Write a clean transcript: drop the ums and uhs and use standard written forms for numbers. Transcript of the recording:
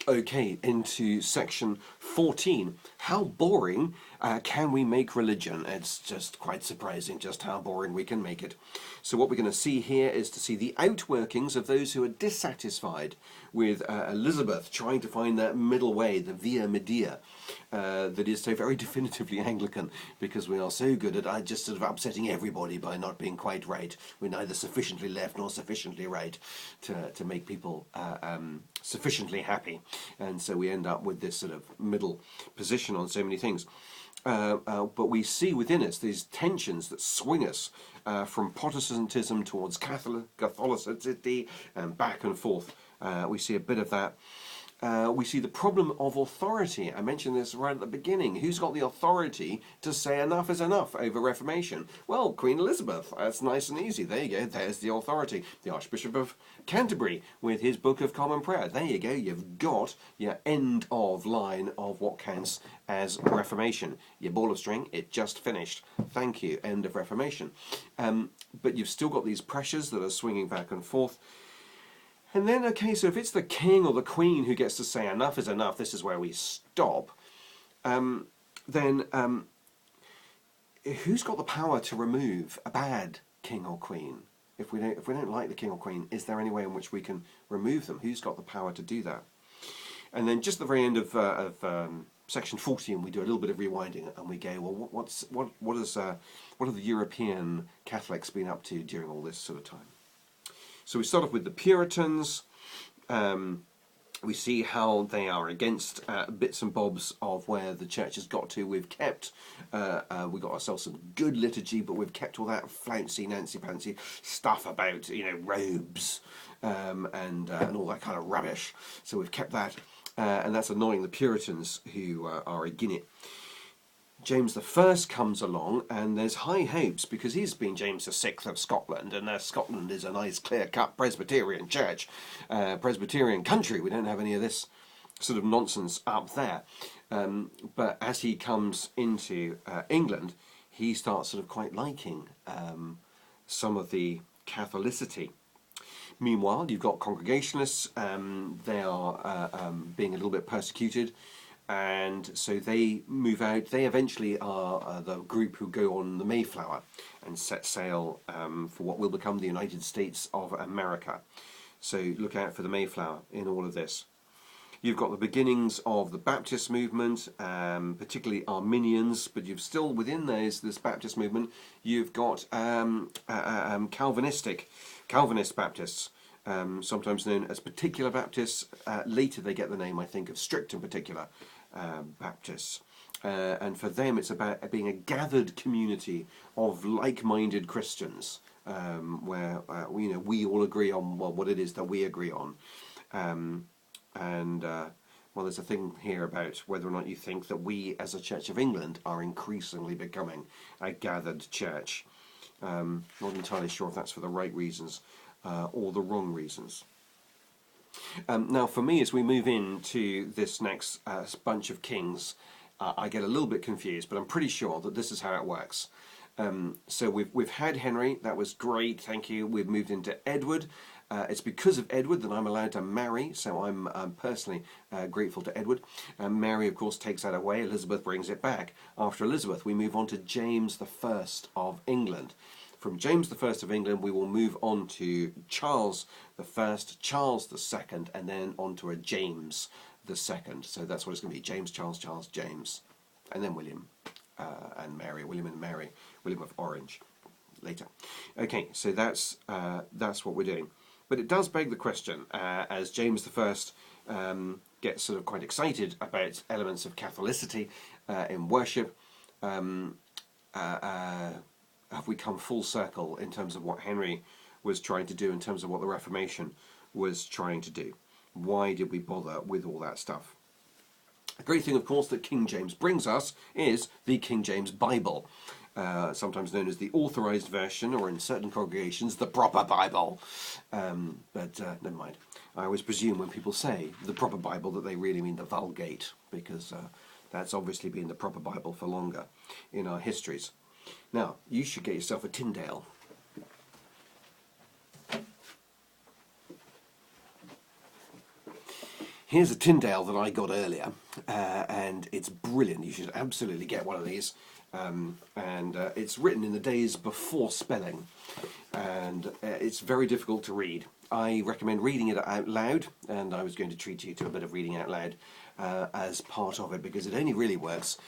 Okay, into section 14. How boring can we make religion? It's just quite surprising just how boring we can make it. So what we're going to see here is to see the outworkings of those who are dissatisfied with Elizabeth trying to find that middle way, the via media, that is so very definitively Anglican, because we are so good at just sort of upsetting everybody by not being quite right. We're neither sufficiently left nor sufficiently right to make people sufficiently happy. And so we end up with this sort of middle position on so many things. But we see within us these tensions that swing us from Protestantism towards Catholicity and back and forth. We see a bit of that. We see the problem of authority. I mentioned this right at the beginning. Who's got the authority to say enough is enough over Reformation? Well, Queen Elizabeth. That's nice and easy. There you go. There's the authority. The Archbishop of Canterbury with his Book of Common Prayer. There you go. You've got your end of line of what counts as Reformation. Your ball of string, it just finished. Thank you. End of Reformation. But you've still got these pressures that are swinging back and forth. And then, okay, so if it's the king or the queen who gets to say enough is enough, this is where we stop, then who's got the power to remove a bad king or queen? If we don't like the king or queen, is there any way in which we can remove them? Who's got the power to do that? And then just at the very end of section 14, we do a little bit of rewinding, and we go, well, what have the European Catholics been up to during all this sort of time? So we start off with the Puritans. We see how they are against bits and bobs of where the church has got to. We've got ourselves some good liturgy, but we've kept all that flouncy, nancy-pancy stuff about, robes and all that kind of rubbish. So we've kept that, and that's annoying the Puritans who are against it. James I comes along, and there's high hopes because he's been James VI of Scotland, and Scotland is a nice clear-cut Presbyterian church, Presbyterian country. We don't have any of this sort of nonsense up there. But as he comes into England, he starts sort of quite liking some of the Catholicity. Meanwhile, you've got Congregationalists. They are being a little bit persecuted. And so they move out. They eventually are the group who go on the Mayflower and set sail for what will become the United States of America. So look out for the Mayflower in all of this. You've got the beginnings of the Baptist movement, particularly Arminians, but you've still within this Baptist movement, you've got Calvinist Baptists. Sometimes known as particular Baptists. Later they get the name, I think, of strict and particular Baptists. And for them it's about being a gathered community of like-minded Christians, where we all agree on what it is that we agree on. Well, there's a thing here about whether or not you think that we as a Church of England are increasingly becoming a gathered church. Not entirely sure if that's for the right reasons or the wrong reasons. Now for me, as we move into this next bunch of kings, I get a little bit confused, but I'm pretty sure that this is how it works. So we've had Henry, that was great, thank you. We've moved into Edward. It's because of Edward that I'm allowed to marry, so I'm personally grateful to Edward. Mary, of course, takes that away. Elizabeth brings it back. After Elizabeth, we move on to James I of England. From James I of England, we will move on to Charles I, Charles II, and then on to a James II. So that's what it's going to be: James, Charles, James, and then William and Mary, William and Mary, William of Orange later. Okay, so that's what we're doing. But it does beg the question, as James I gets sort of quite excited about elements of Catholicity in worship. Have we come full circle in terms of what Henry was trying to do, in terms of what the Reformation was trying to do? Why did we bother with all that stuff? A great thing, of course, that King James brings us is the King James Bible, sometimes known as the Authorized Version, or in certain congregations, the proper Bible. But never mind. I always presume when people say the proper Bible that they really mean the Vulgate, because that's obviously been the proper Bible for longer in our histories. Now, you should get yourself a Tyndale. Here's a Tyndale that I got earlier, and it's brilliant. You should absolutely get one of these. It's written in the days before spelling, and it's very difficult to read. I recommend reading it out loud, and I was going to treat you to a bit of reading out loud as part of it, because it only really works